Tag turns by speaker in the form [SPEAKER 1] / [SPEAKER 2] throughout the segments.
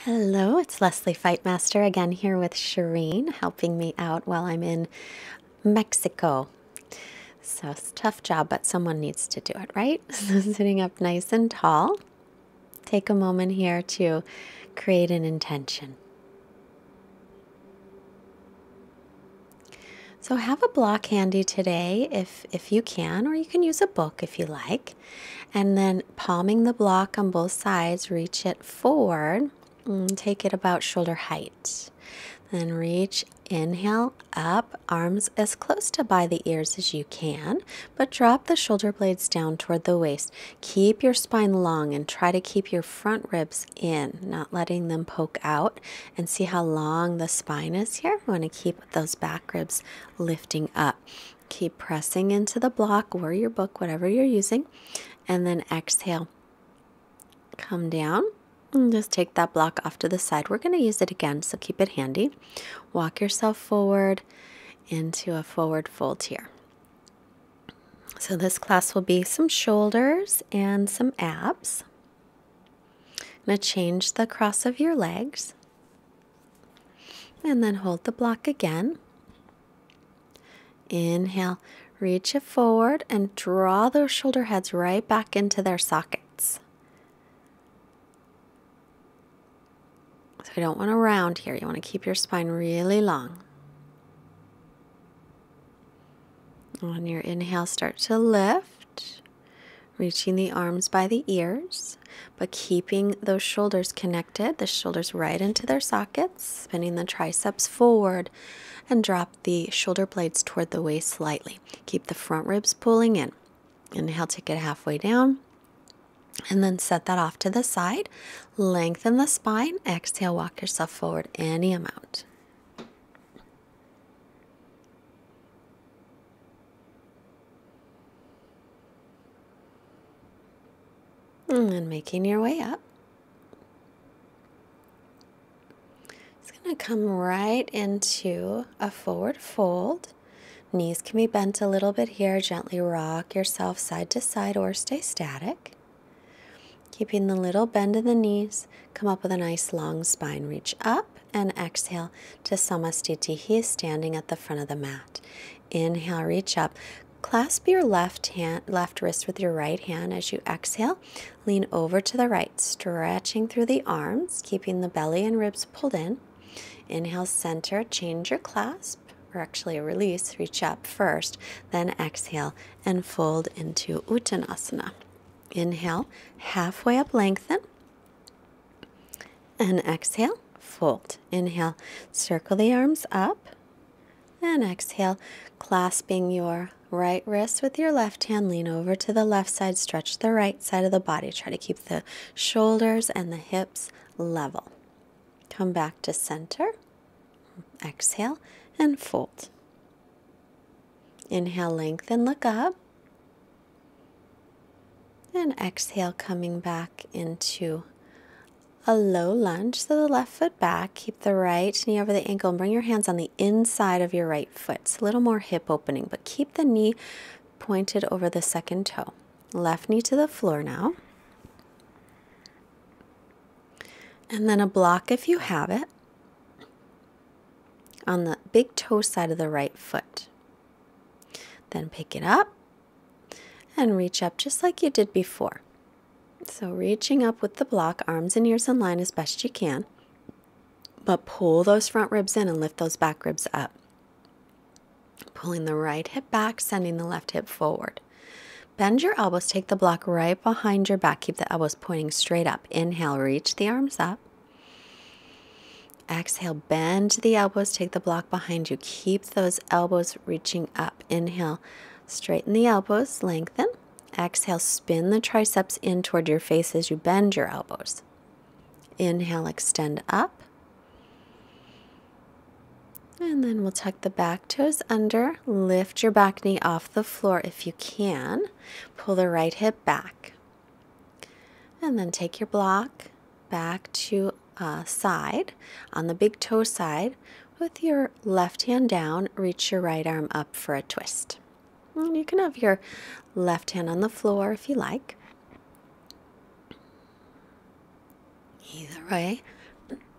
[SPEAKER 1] Hello, it's Leslie Fightmaster again here with Shireen, helping me out while I'm in Mexico. So it's a tough job, but someone needs to do it, right? So sitting up nice and tall, take a moment here to create an intention. So have a block handy today if you can, or you can use a book if you like. And then palming the block on both sides, reach it forward, take it about shoulder height. Then reach, inhale, up, arms as close to by the ears as you can, but drop the shoulder blades down toward the waist. Keep your spine long and try to keep your front ribs in, not letting them poke out. And see how long the spine is here. We want to keep those back ribs lifting up. Keep pressing into the block or your book, whatever you're using, and then exhale. Come down. And just take that block off to the side. We're going to use it again, so keep it handy. Walk yourself forward into a forward fold here. So this class will be some shoulders and some abs. I'm going to change the cross of your legs. And then hold the block again. Inhale, reach it forward and draw those shoulder heads right back into their sockets. So you don't want to round here. You want to keep your spine really long. On your inhale, start to lift, reaching the arms by the ears, but keeping those shoulders connected, the shoulders right into their sockets, spinning the triceps forward, and drop the shoulder blades toward the waist slightly. Keep the front ribs pulling in. Inhale, take it halfway down. And then set that off to the side. Lengthen the spine. Exhale, walk yourself forward any amount. And then making your way up. It's going to come right into a forward fold. Knees can be bent a little bit here. Gently rock yourself side to side or stay static. Keeping the little bend in the knees, come up with a nice long spine. Reach up and exhale to Samastitihi, standing at the front of the mat. Inhale, reach up. Clasp your left wrist with your right hand as you exhale. Lean over to the right, stretching through the arms, keeping the belly and ribs pulled in. Inhale, center, change your clasp, or actually a release. Reach up first, then exhale and fold into Uttanasana. Inhale, halfway up, lengthen, and exhale, fold. Inhale, circle the arms up, and exhale, clasping your right wrist with your left hand, lean over to the left side, stretch the right side of the body. Try to keep the shoulders and the hips level. Come back to center, exhale, and fold. Inhale, lengthen, look up. And exhale, coming back into a low lunge. So the left foot back, keep the right knee over the ankle and bring your hands on the inside of your right foot. It's a little more hip opening, but keep the knee pointed over the second toe. Left knee to the floor now. And then a block if you have it on the big toe side of the right foot. Then pick it up and reach up just like you did before. So reaching up with the block, arms and ears in line as best you can, but pull those front ribs in and lift those back ribs up. Pulling the right hip back, sending the left hip forward. Bend your elbows, take the block right behind your back, keep the elbows pointing straight up. Inhale, reach the arms up. Exhale, bend the elbows, take the block behind you. Keep those elbows reaching up. Inhale, straighten the elbows, lengthen. Exhale, spin the triceps in toward your face as you bend your elbows. Inhale, extend up. And then we'll tuck the back toes under. Lift your back knee off the floor if you can. Pull the right hip back. And then take your block back to side. On the big toe side, with your left hand down, reach your right arm up for a twist. And you can have your left hand on the floor if you like. Either way.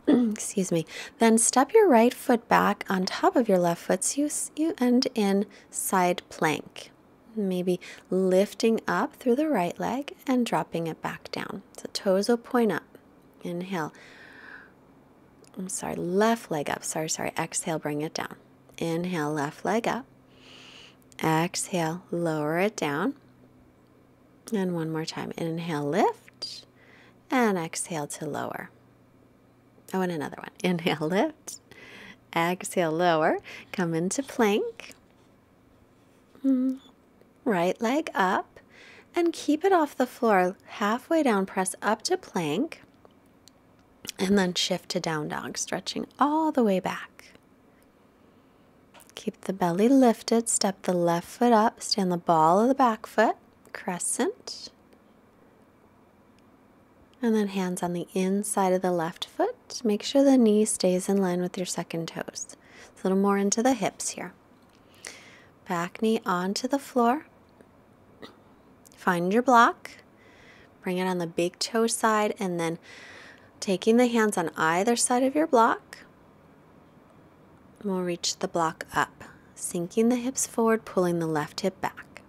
[SPEAKER 1] Excuse me. Then step your right foot back on top of your left foot so you end in side plank. Maybe lifting up through the right leg and dropping it back down. So toes will point up. Inhale. I'm sorry, left leg up. Sorry. Exhale, bring it down. Inhale, left leg up. Exhale, lower it down. And one more time. Inhale, lift. And exhale to lower. Oh, and another one. Inhale, lift. Exhale, lower. Come into plank. Right leg up. And keep it off the floor. Halfway down, press up to plank. And then shift to down dog, stretching all the way back. Keep the belly lifted. Step the left foot up. Stand the ball of the back foot. Crescent. And then hands on the inside of the left foot. Make sure the knee stays in line with your second toes. It's a little more into the hips here. Back knee onto the floor. Find your block. Bring it on the big toe side, and then taking the hands on either side of your block, we'll reach the block up, sinking the hips forward, pulling the left hip back.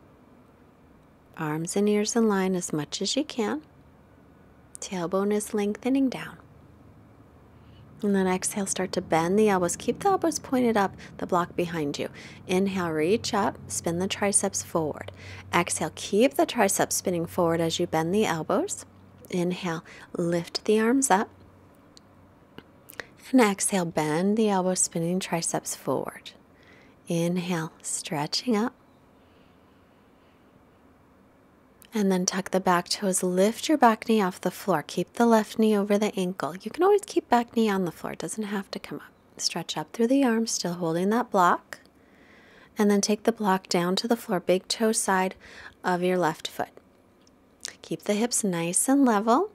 [SPEAKER 1] Arms and ears in line as much as you can. Tailbone is lengthening down. And then exhale, start to bend the elbows. Keep the elbows pointed up, the block behind you. Inhale, reach up, spin the triceps forward. Exhale, keep the triceps spinning forward as you bend the elbows. Inhale, lift the arms up. And exhale, bend the elbows, spinning triceps forward. Inhale, stretching up. And then tuck the back toes, lift your back knee off the floor. Keep the left knee over the ankle. You can always keep back knee on the floor. It doesn't have to come up. Stretch up through the arms, still holding that block. And then take the block down to the floor, big toe side of your left foot. Keep the hips nice and level.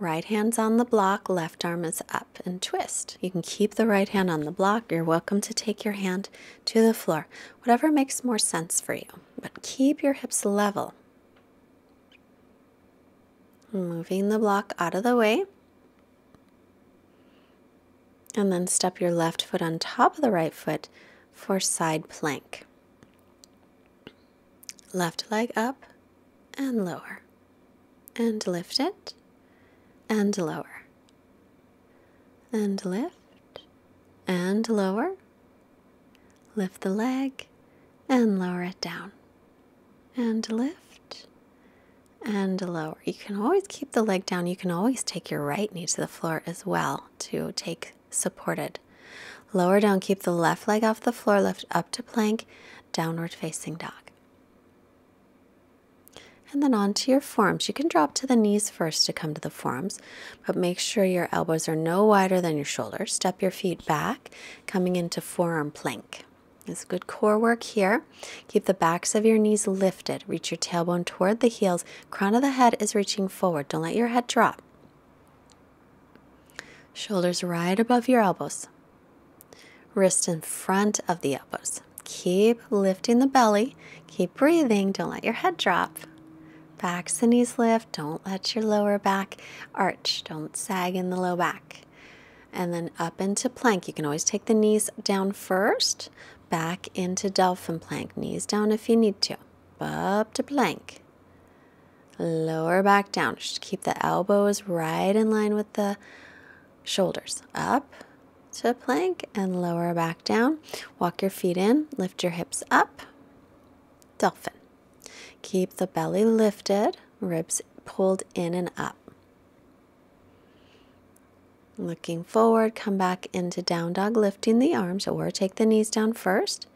[SPEAKER 1] Right hand's on the block, left arm is up, and twist. You can keep the right hand on the block. You're welcome to take your hand to the floor. Whatever makes more sense for you. But keep your hips level. Moving the block out of the way. And then step your left foot on top of the right foot for side plank. Left leg up and lower. And lift it. And lower. And lift. And lower. Lift the leg and lower it down. And lift. And lower. You can always keep the leg down. You can always take your right knee to the floor as well to take supported. Lower down, keep the left leg off the floor, lift up to plank, downward facing dog. And then onto your forearms. You can drop to the knees first to come to the forearms, but make sure your elbows are no wider than your shoulders. Step your feet back, coming into forearm plank. It's good core work here. Keep the backs of your knees lifted. Reach your tailbone toward the heels. Crown of the head is reaching forward. Don't let your head drop. Shoulders right above your elbows. Wrist in front of the elbows. Keep lifting the belly. Keep breathing. Don't let your head drop. Backs and knees lift. Don't let your lower back arch. Don't sag in the low back. And then up into plank. You can always take the knees down first. Back into dolphin plank. Knees down if you need to. Up to plank. Lower back down. Just keep the elbows right in line with the shoulders. Up to plank and lower back down. Walk your feet in. Lift your hips up. Dolphin. Keep the belly lifted. Ribs pulled in and up. Looking forward, come back into down dog, lifting the arms, or take the knees down first.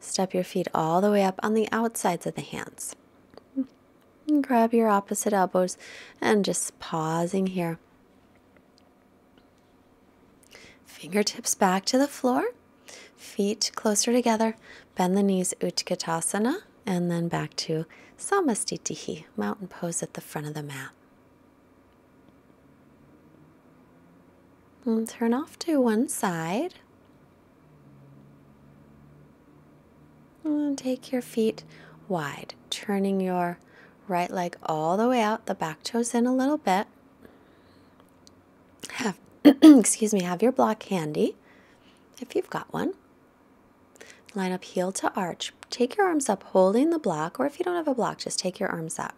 [SPEAKER 1] Step your feet all the way up on the outsides of the hands. And grab your opposite elbows and just pausing here. Fingertips back to the floor, feet closer together, bend the knees, Utkatasana, and then back to Samastitihi, mountain pose at the front of the mat. And turn off to one side. And take your feet wide, turning your right leg all the way out, the back toes in a little bit. excuse me, have your block handy, if you've got one. Line up heel to arch. Take your arms up holding the block, or if you don't have a block, just take your arms up.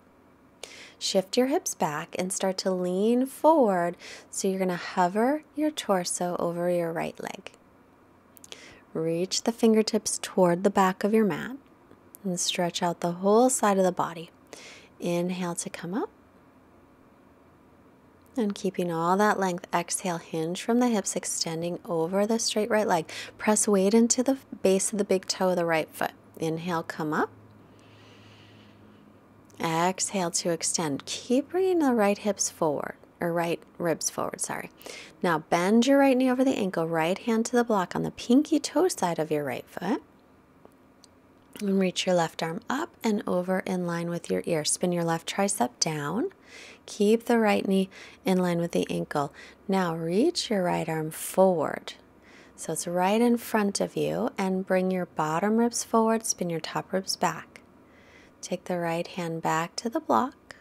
[SPEAKER 1] Shift your hips back and start to lean forward, so you're going to hover your torso over your right leg. Reach the fingertips toward the back of your mat and stretch out the whole side of the body. Inhale to come up. And keeping all that length, exhale, hinge from the hips, extending over the straight right leg. Press weight into the base of the big toe of the right foot. Inhale, come up. Exhale to extend. Keep bringing the right hips forward, or right ribs forward, sorry. Now bend your right knee over the ankle, right hand to the block on the pinky toe side of your right foot. And reach your left arm up and over in line with your ear. Spin your left tricep down. Keep the right knee in line with the ankle. Now reach your right arm forward. So it's right in front of you, and bring your bottom ribs forward, spin your top ribs back. Take the right hand back to the block.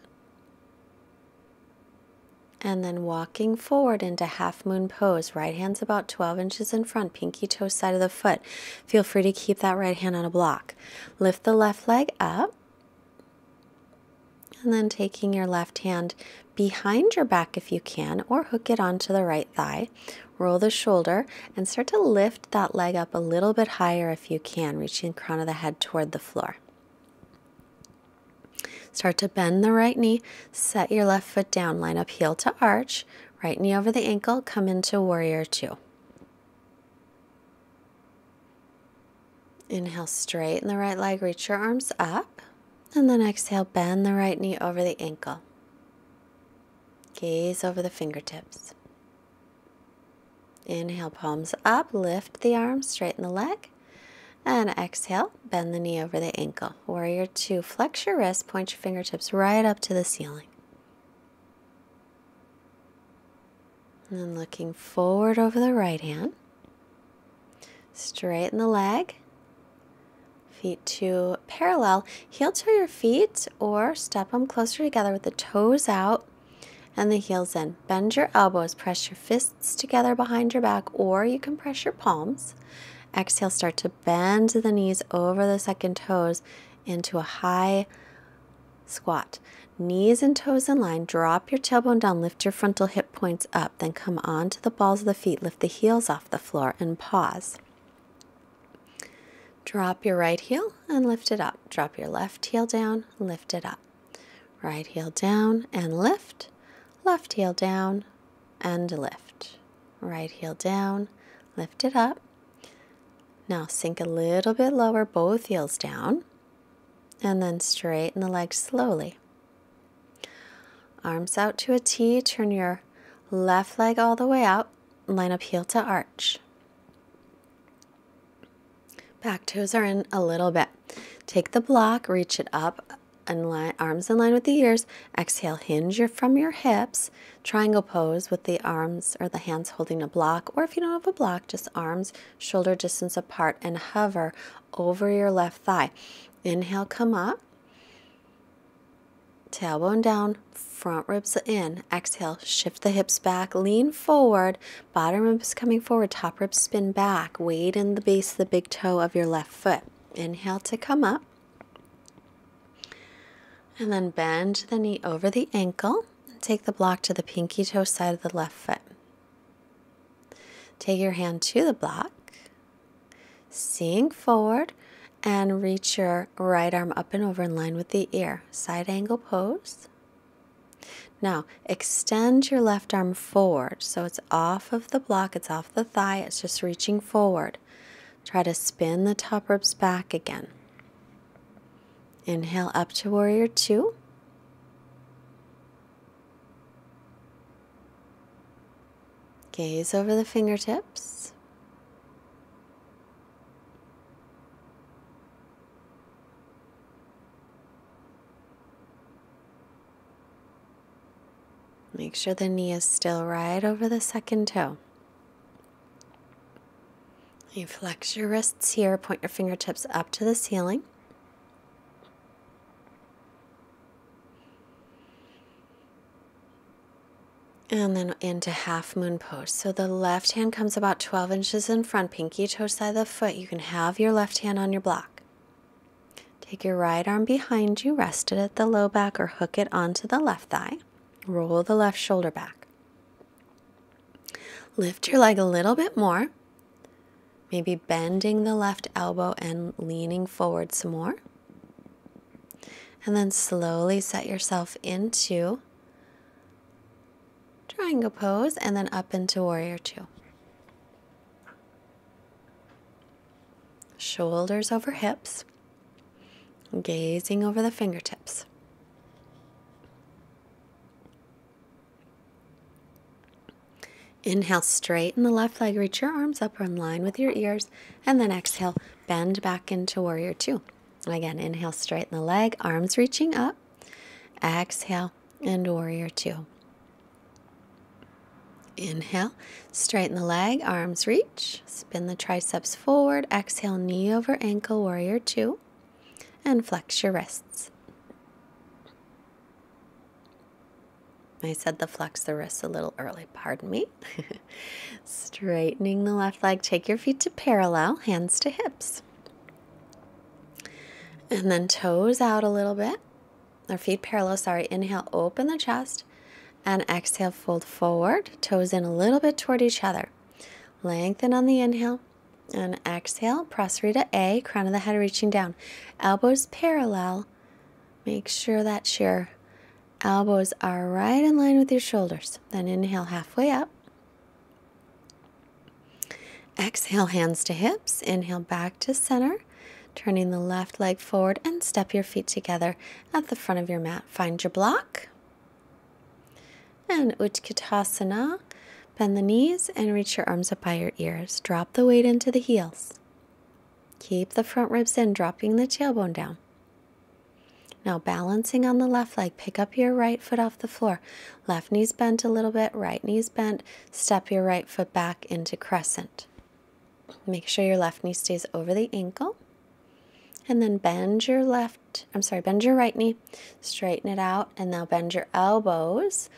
[SPEAKER 1] And then walking forward into half moon pose. Right hand's about 12 inches in front, pinky toe side of the foot. Feel free to keep that right hand on a block. Lift the left leg up. And then taking your left hand behind your back if you can, or hook it onto the right thigh. Roll the shoulder and start to lift that leg up a little bit higher if you can, reaching the crown of the head toward the floor. Start to bend the right knee, set your left foot down, line up heel to arch, right knee over the ankle, come into warrior two. Inhale, straighten the right leg, reach your arms up, and then exhale, bend the right knee over the ankle. Gaze over the fingertips. Inhale, palms up, lift the arms, straighten the leg. And exhale, bend the knee over the ankle. Warrior two, flex your wrist, point your fingertips right up to the ceiling. And then looking forward over the right hand. Straighten the leg. Feet to parallel. Heel to your feet, or step them closer together with the toes out and the heels in. Bend your elbows, press your fists together behind your back, or you can press your palms. Exhale, start to bend the knees over the second toes into a high squat. Knees and toes in line. Drop your tailbone down. Lift your frontal hip points up. Then come onto the balls of the feet. Lift the heels off the floor and pause. Drop your right heel and lift it up. Drop your left heel down, lift it up. Right heel down and lift. Left heel down and lift. Right heel down, lift it up. Now sink a little bit lower, both heels down, and then straighten the legs slowly. Arms out to a T, turn your left leg all the way out, line up heel to arch. Back toes are in a little bit. Take the block, reach it up, and arms in line with the ears. Exhale, hinge from your hips. Triangle pose with the arms or the hands holding a block, or if you don't have a block, just arms shoulder distance apart, and hover over your left thigh. Inhale, come up. Tailbone down, front ribs in. Exhale, shift the hips back, lean forward. Bottom ribs coming forward, top ribs spin back. Weight in the base of the big toe of your left foot. Inhale to come up. And then bend the knee over the ankle. Take the block to the pinky toe side of the left foot. Take your hand to the block. Sink forward and reach your right arm up and over in line with the ear. Side angle pose. Now extend your left arm forward. So it's off of the block, it's off the thigh, it's just reaching forward. Try to spin the top ribs back again. Inhale up to warrior two. Gaze over the fingertips. Make sure the knee is still right over the second toe. You flex your wrists here, point your fingertips up to the ceiling. And then into half moon pose. So the left hand comes about 12 inches in front, pinky toe side of the foot. You can have your left hand on your block. Take your right arm behind you, rest it at the low back or hook it onto the left thigh. Roll the left shoulder back. Lift your leg a little bit more. Maybe bending the left elbow and leaning forward some more. And then slowly set yourself into triangle pose and then up into warrior two. Shoulders over hips, gazing over the fingertips. Inhale, straighten the left leg, reach your arms up in line with your ears, and then exhale, bend back into warrior two. Again, inhale, straighten the leg, arms reaching up. Exhale, and warrior two. Inhale, straighten the leg, arms reach, spin the triceps forward, exhale, knee over ankle, warrior two, and flex your wrists. I said the flex the wrists a little early, pardon me. Straightening the left leg, take your feet to parallel, hands to hips. And then toes out a little bit, or feet parallel, sorry. Inhale, open the chest, and exhale, fold forward, toes in a little bit toward each other. Lengthen on the inhale, and exhale, press Rita A, crown of the head reaching down. Elbows parallel, make sure that your elbows are right in line with your shoulders. Then inhale halfway up. Exhale, hands to hips. Inhale, back to center. Turning the left leg forward and step your feet together at the front of your mat. Find your block. And Utkatasana. Bend the knees and reach your arms up by your ears. Drop the weight into the heels. Keep the front ribs in, dropping the tailbone down. Now balancing on the left leg, pick up your right foot off the floor. Left knee's bent a little bit, right knee's bent. Step your right foot back into crescent. Make sure your left knee stays over the ankle. And then bend your right knee, straighten it out, and now bend your elbows.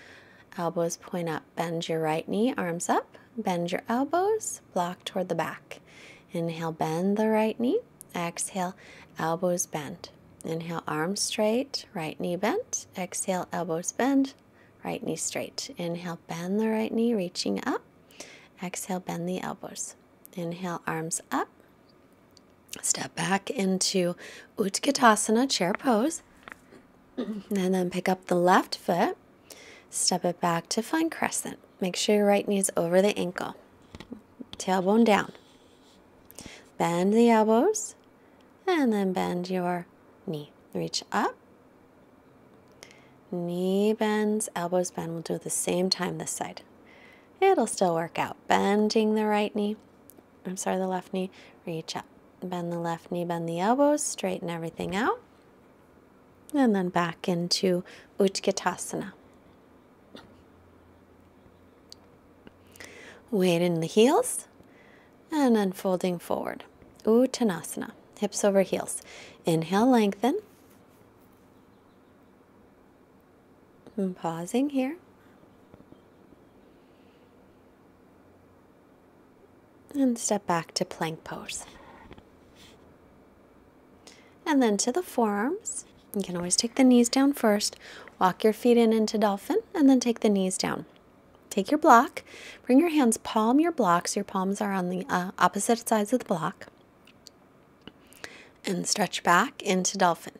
[SPEAKER 1] Elbows point up. Bend your right knee, arms up. Bend your elbows, block toward the back. Inhale, bend the right knee. Exhale, elbows bend. Inhale, arms straight, right knee bent. Exhale, elbows bend, right knee straight. Inhale, bend the right knee, reaching up. Exhale, bend the elbows. Inhale, arms up. Step back into Utkatasana, chair pose. And then pick up the left foot. Step it back to find crescent. Make sure your right knee is over the ankle. Tailbone down. Bend the elbows. And then bend your knee. Reach up. Knee bends, elbows bend. We'll do it at the same time this side. It'll still work out. Bending the right knee. The left knee. Reach up. Bend the left knee, bend the elbows, straighten everything out. And then back into Utkatasana. Weight in the heels. And then folding forward. Uttanasana. Hips over heels. Inhale, lengthen. And pausing here. And step back to plank pose. And then to the forearms. You can always take the knees down first. Walk your feet in into dolphin and then take the knees down. Take your block. Bring your hands, palm your blocks. Your palms are on the opposite sides of the block. And stretch back into dolphin.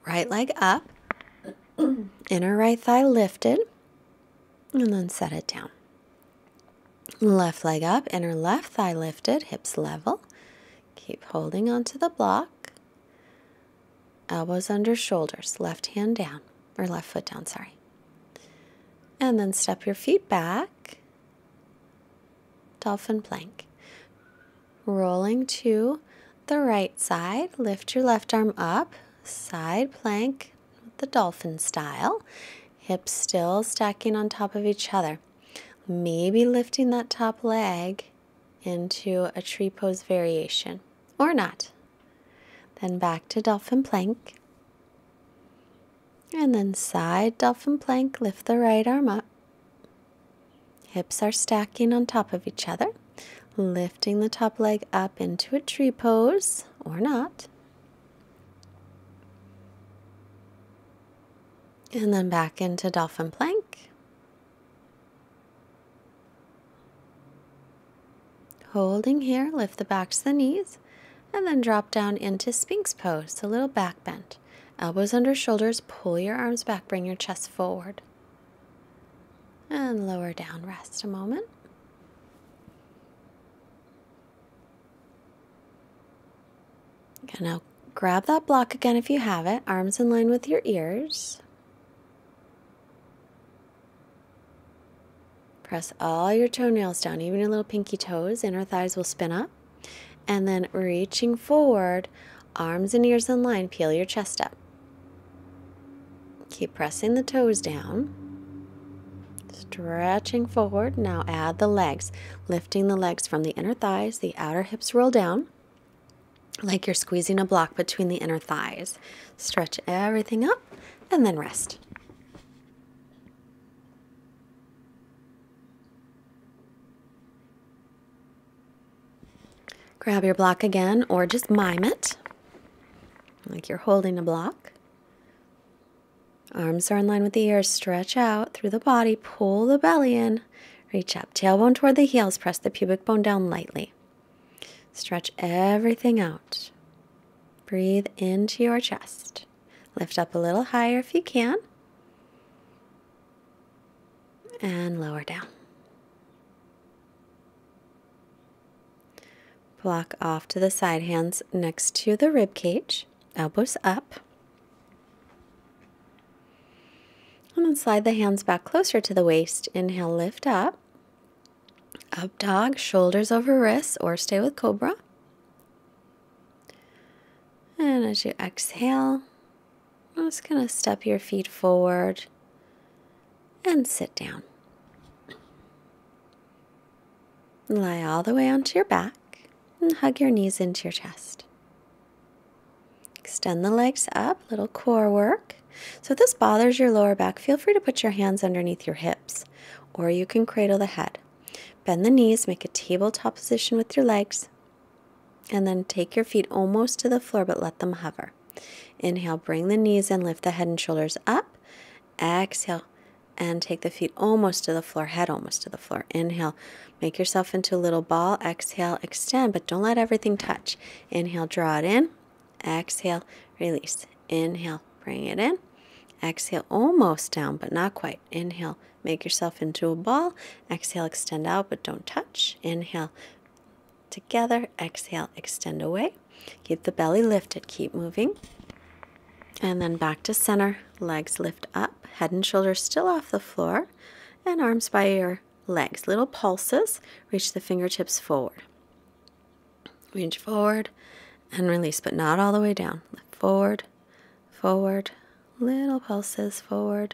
[SPEAKER 1] Right leg up. Inner right thigh lifted. And then set it down. Left leg up. Inner left thigh lifted. Hips level. Keep holding onto the block. Elbows under shoulders, left hand down, or left foot down, sorry. And then step your feet back, dolphin plank. Rolling to the right side, lift your left arm up, side plank, the dolphin style. Hips still stacking on top of each other. Maybe lifting that top leg into a tree pose variation, or not. Then back to dolphin plank. And then side dolphin plank, lift the right arm up. Hips are stacking on top of each other. Lifting the top leg up into a tree pose, or not. And then back into dolphin plank. Holding here, lift the backs of the knees, and then drop down into Sphinx pose, a little back bend. Elbows under shoulders, pull your arms back, bring your chest forward. And lower down, rest a moment. And now grab that block again if you have it, arms in line with your ears. Press all your toenails down, even your little pinky toes. Inner thighs will spin up. And then reaching forward, arms and ears in line, peel your chest up. Keep pressing the toes down. Stretching forward. Now add the legs. Lifting the legs from the inner thighs. The outer hips roll down like you're squeezing a block between the inner thighs. Stretch everything up and then rest. Grab your block again, or just mime it, like you're holding a block. Arms are in line with the ears. Stretch out through the body. Pull the belly in. Reach up. Tailbone toward the heels. Press the pubic bone down lightly. Stretch everything out. Breathe into your chest. Lift up a little higher if you can. And lower down. Block off to the side, hands next to the rib cage, elbows up. And then slide the hands back closer to the waist. Inhale, lift up. Up dog, shoulders over wrists, or stay with cobra. And as you exhale, I'm just going to step your feet forward and sit down. Lie all the way onto your back. And hug your knees into your chest. Extend the legs up, little core work. So if this bothers your lower back, feel free to put your hands underneath your hips, or you can cradle the head. Bend the knees, make a tabletop position with your legs, and then take your feet almost to the floor, but let them hover. Inhale, bring the knees in, lift the head and shoulders up. Exhale, and take the feet almost to the floor, head almost to the floor. Inhale, make yourself into a little ball. Exhale, extend, but don't let everything touch. Inhale, draw it in. Exhale, release. Inhale, bring it in. Exhale, almost down, but not quite. Inhale, make yourself into a ball. Exhale, extend out, but don't touch. Inhale, together. Exhale, extend away. Keep the belly lifted. Keep moving. And then back to center. Legs lift up. Head and shoulders still off the floor. And arms by your legs. Little pulses. Reach the fingertips forward. Reach forward and release, but not all the way down. Lift forward, forward. Little pulses forward.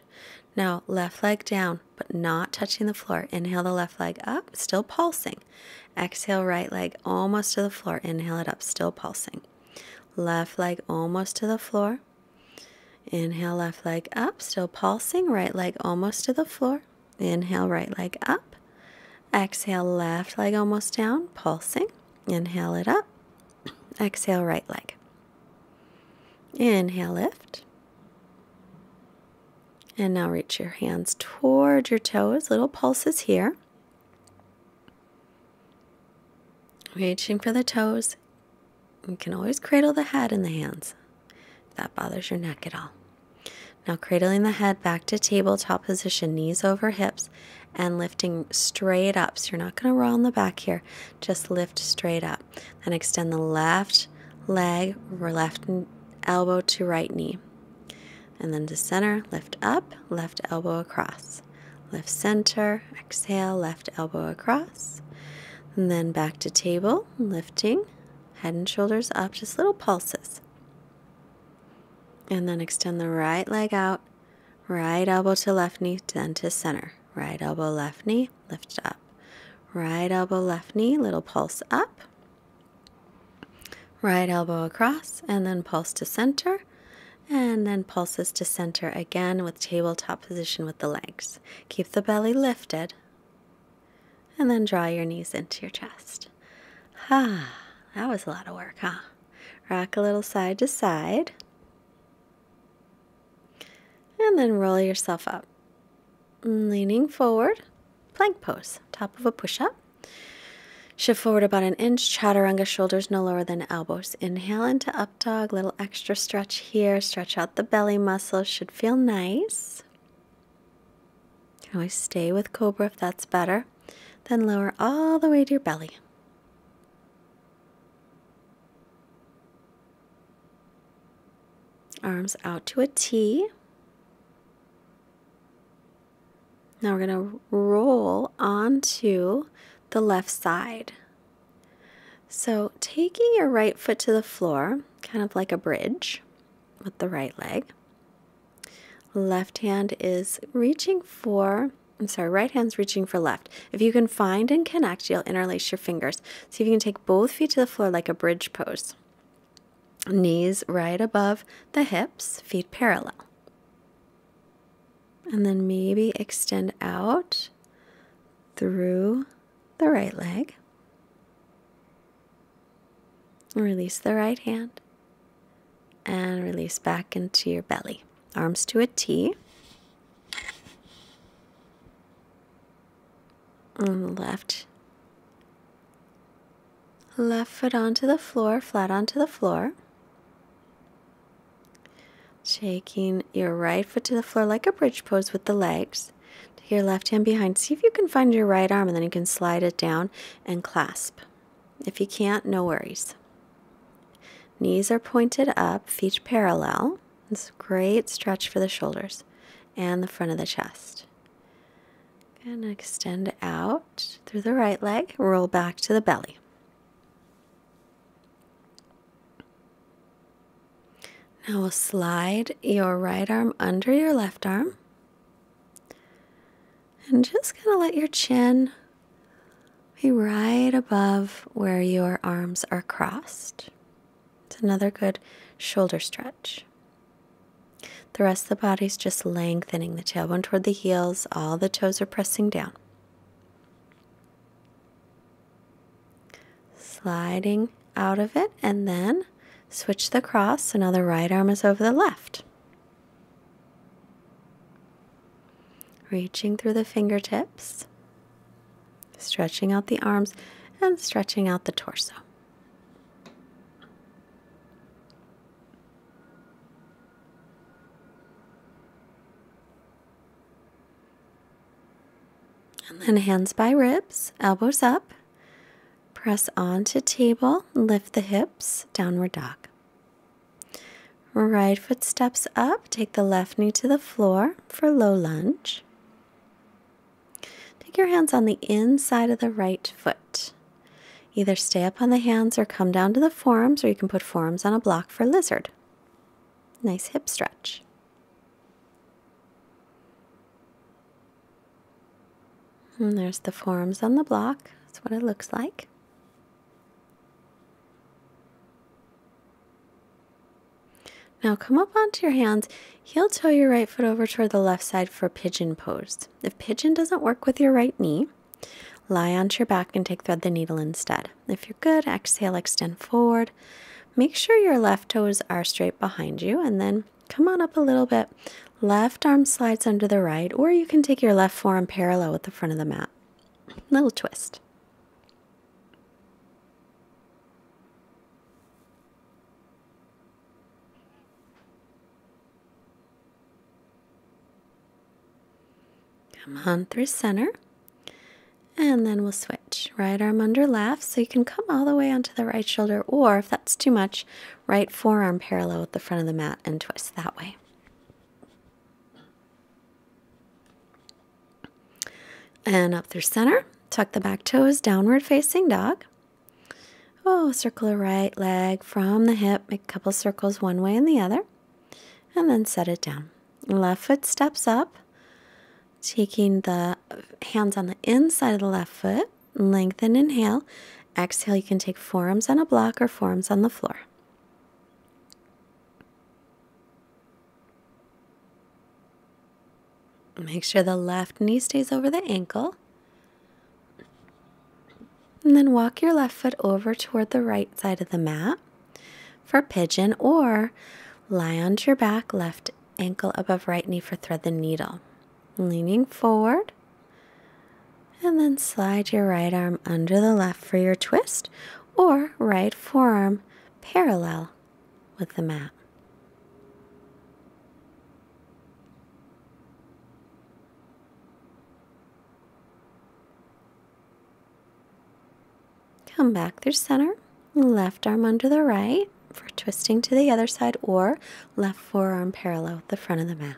[SPEAKER 1] Now left leg down, but not touching the floor. Inhale the left leg up, still pulsing. Exhale right leg almost to the floor. Inhale it up, still pulsing. Left leg almost to the floor. Inhale left leg up, still pulsing. Right leg almost to the floor. Inhale right leg up. Exhale left leg almost down, pulsing. Inhale it up. Exhale right leg. Inhale lift. And now reach your hands toward your toes. Little pulses here. Reaching for the toes. You can always cradle the head in the hands if that bothers your neck at all. Now cradling the head back to tabletop position, knees over hips, and lifting straight up. So you're not going to roll on the back here. Just lift straight up. Then extend the left leg, left elbow to right knee. And then to center, lift up, left elbow across. Lift center, exhale, left elbow across. And then back to table, lifting, head and shoulders up, just little pulses. And then extend the right leg out, right elbow to left knee, then to center. Right elbow, left knee, lift up. Right elbow, left knee, little pulse up. Right elbow across, and then pulse to center. And then pulses to center again with tabletop position with the legs. Keep the belly lifted. And then draw your knees into your chest. Ah, that was a lot of work, huh? Rock a little side to side. And then roll yourself up. Leaning forward, plank pose, top of a push-up. Shift forward about an inch, chaturanga, shoulders no lower than elbows. Inhale into up dog, little extra stretch here. Stretch out the belly muscles, should feel nice. You can always stay with cobra if that's better. Then lower all the way to your belly. Arms out to a T. Now we're going to roll onto the left side. So taking your right foot to the floor, kind of like a bridge with the right leg. Left hand is reaching for, right hand's reaching for left. If you can find and connect, you'll interlace your fingers. See if you can take both feet to the floor like a bridge pose. Knees right above the hips, feet parallel. And then maybe extend out through the right leg. Release the right hand. And release back into your belly. Arms to a T. And left foot onto the floor, flat onto the floor. Taking your right foot to the floor like a bridge pose with the legs. Take your left hand behind. See if you can find your right arm, and then you can slide it down and clasp. If you can't, no worries. Knees are pointed up, feet parallel. It's a great stretch for the shoulders and the front of the chest. And extend out through the right leg, roll back to the belly. Now we'll slide your right arm under your left arm. And just kind of let your chin be right above where your arms are crossed. It's another good shoulder stretch. The rest of the body's just lengthening, the tailbone toward the heels, all the toes are pressing down. Sliding out of it, and then switch the cross, so now the right arm is over the left. Reaching through the fingertips, stretching out the arms, and stretching out the torso. And then hands by ribs, elbows up. Press onto table, lift the hips, downward dog. Right foot steps up, take the left knee to the floor for low lunge. Take your hands on the inside of the right foot. Either stay up on the hands or come down to the forearms, or you can put forearms on a block for lizard. Nice hip stretch. And there's the forearms on the block. That's what it looks like. Now come up onto your hands, heel toe your right foot over toward the left side for pigeon pose. If pigeon doesn't work with your right knee, lie onto your back and take thread the needle instead. If you're good, exhale, extend forward. Make sure your left toes are straight behind you, and then come on up a little bit. Left arm slides under the right, or you can take your left forearm parallel with the front of the mat. Little twist. Come on through center, and then we'll switch. Right arm under left, so you can come all the way onto the right shoulder, or if that's too much, right forearm parallel with the front of the mat and twist that way. And up through center, tuck the back toes, downward facing dog. Oh, circle the right leg from the hip, make a couple circles one way and the other, and then set it down. Left foot steps up. Taking the hands on the inside of the left foot, lengthen, inhale. Exhale, you can take forearms on a block or forearms on the floor. Make sure the left knee stays over the ankle. And then walk your left foot over toward the right side of the mat for pigeon, or lie onto your back, left ankle above right knee for thread the needle. Leaning forward, and then slide your right arm under the left for your twist, or right forearm parallel with the mat. Come back through center, left arm under the right for twisting to the other side, or left forearm parallel with the front of the mat.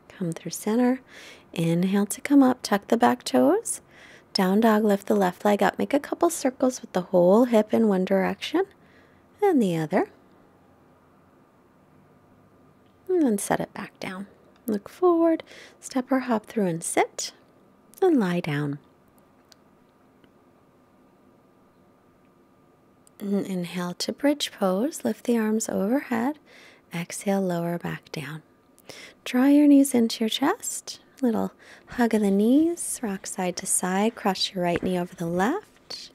[SPEAKER 1] Come through center, inhale to come up, tuck the back toes, down dog, lift the left leg up, make a couple circles with the whole hip in one direction and the other, and then set it back down. Look forward, step or hop through and sit, and lie down. And inhale to bridge pose, lift the arms overhead, exhale, lower back down. Draw your knees into your chest, little hug of the knees, rock side to side, cross your right knee over the left,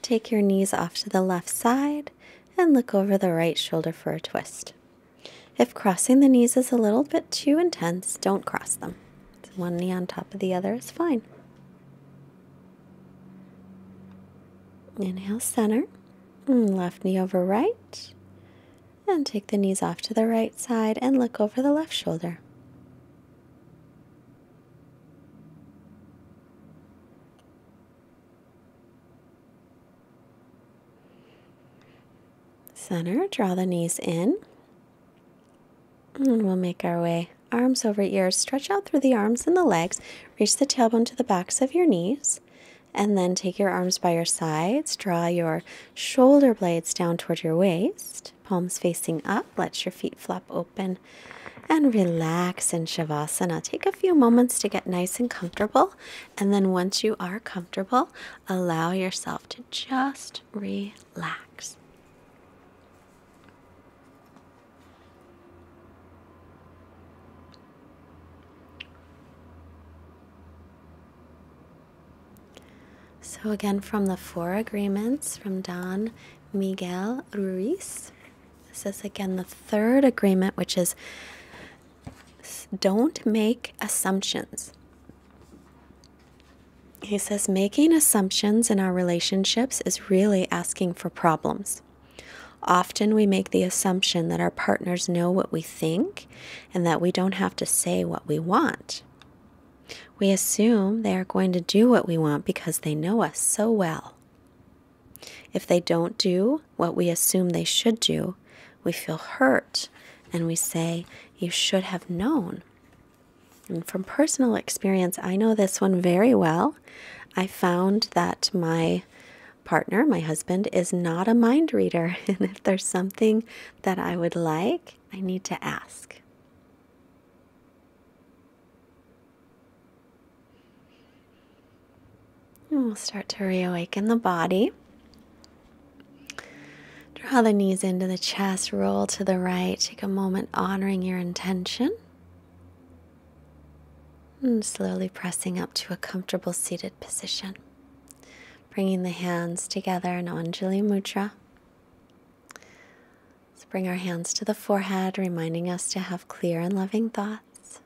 [SPEAKER 1] take your knees off to the left side, and look over the right shoulder for a twist. If crossing the knees is a little bit too intense, don't cross them. One knee on top of the other is fine. Inhale, center, left knee over right, and take the knees off to the right side and look over the left shoulder. Center, draw the knees in. And we'll make our way arms over ears, stretch out through the arms and the legs, reach the tailbone to the backs of your knees, and then take your arms by your sides, draw your shoulder blades down toward your waist, palms facing up, let your feet flap open, and relax in Shavasana. Take a few moments to get nice and comfortable, and then once you are comfortable, allow yourself to just relax. So again, from the 4 agreements from Don Miguel Ruiz, this is again the 3rd agreement, which is don't make assumptions. He says making assumptions in our relationships is really asking for problems. Often we make the assumption that our partners know what we think and that we don't have to say what we want. We assume they are going to do what we want because they know us so well. If they don't do what we assume they should do, we feel hurt and we say, "You should have known." And from personal experience, I know this one very well. I found that my partner, my husband, is not a mind reader. And if there's something that I would like, I need to ask. And we'll start to reawaken the body. Draw the knees into the chest, roll to the right. Take a moment honoring your intention. And slowly pressing up to a comfortable seated position. Bringing the hands together in Anjali Mudra. Let's bring our hands to the forehead, reminding us to have clear and loving thoughts.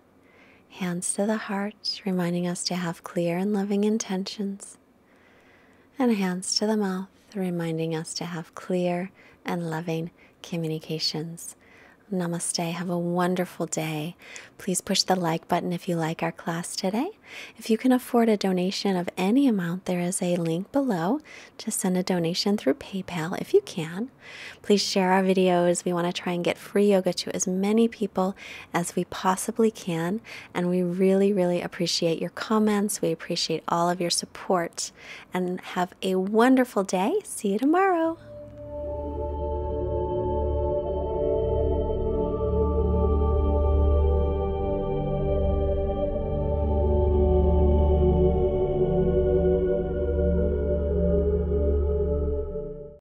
[SPEAKER 1] Hands to the heart, reminding us to have clear and loving intentions. And hands to the mouth, reminding us to have clear and loving communications. Namaste. Have a wonderful day. Please push the like button if you like our class today. If you can afford a donation of any amount, there is a link below to send a donation through PayPal if you can. Please share our videos. We want to try and get free yoga to as many people as we possibly can. And we really, really appreciate your comments. We appreciate all of your support. And have a wonderful day. See you tomorrow.